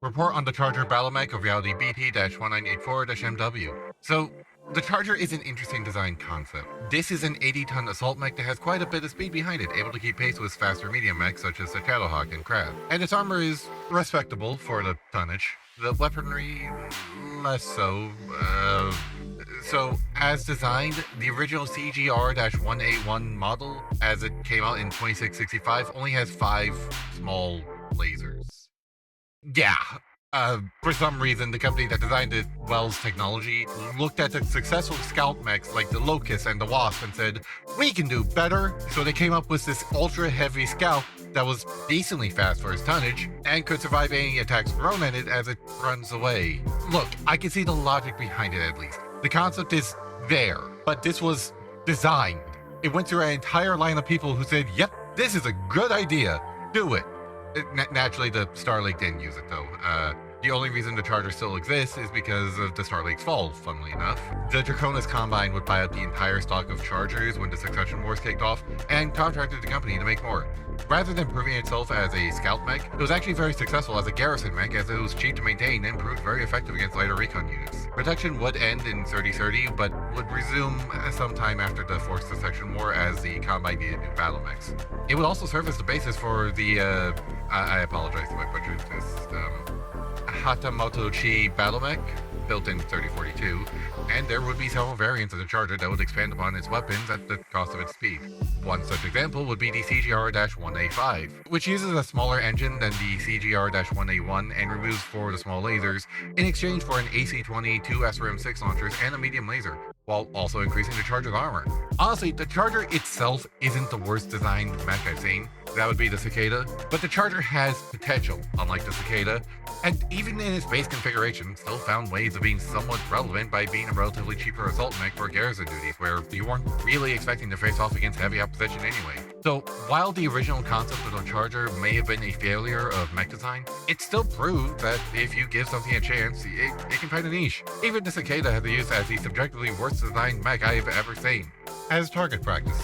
Report on the Charger Battletech of Reality BT-1984-MW. So, the Charger is an interesting design concept. This is an 80-ton assault mech that has quite a bit of speed behind it, able to keep pace with faster medium mechs such as the Shadowhawk and Crab. And its armor is respectable for the tonnage. The weaponry, less so. So, as designed, the original CGR-1A1 model, as it came out in 2665, only has 5 small lasers. Yeah. For some reason, the company that designed it, Wells Technology, looked at the successful scout mechs like the Locust and the Wasp and said, we can do better. So they came up with this ultra-heavy scout that was decently fast for its tonnage and could survive any attacks thrown at it as it runs away. Look, I can see the logic behind it at least. The concept is there, but this was designed. It went through an entire line of people who said, yep, this is a good idea. Do it. Naturally, the Starlink didn't use it, though. The only reason the Charger still exists is because of the Starlink's fall, funnily enough. The Draconis Combine would buy out the entire stock of Chargers when the Succession Wars kicked off, and contracted the company to make more. Rather than proving itself as a scout mech, it was actually very successful as a garrison mech, as it was cheap to maintain and proved very effective against lighter recon units. Protection would end in 3030, but would resume sometime after the Forced Dissection War as the Combine needed new battle mechs. It would also serve as the basis for the, I apologize if I butchered this, Hatamoto-chi battle mech, built in 3042, and there would be several variants of the Charger that would expand upon its weapons at the cost of its speed. One such example would be the CGR-1A5, which uses a smaller engine than the CGR-1A1 and removes 4 of the small lasers, in exchange for an AC-20, 2 SRM-6 launchers, and a medium laser, while also increasing the Charger's armor. Honestly, the Charger itself isn't the worst designed mech I've seen. That would be the Cicada, but the Charger has potential, unlike the Cicada, and even in its base configuration, still found ways of being somewhat relevant by being a relatively cheaper assault mech for garrison duties, where you weren't really expecting to face off against heavy opposition anyway. So, while the original concept of the Charger may have been a failure of mech design, it still proved that if you give something a chance, it can find a niche. Even the Cicada has been used as the subjectively worst designed mech I have ever seen, as target practice.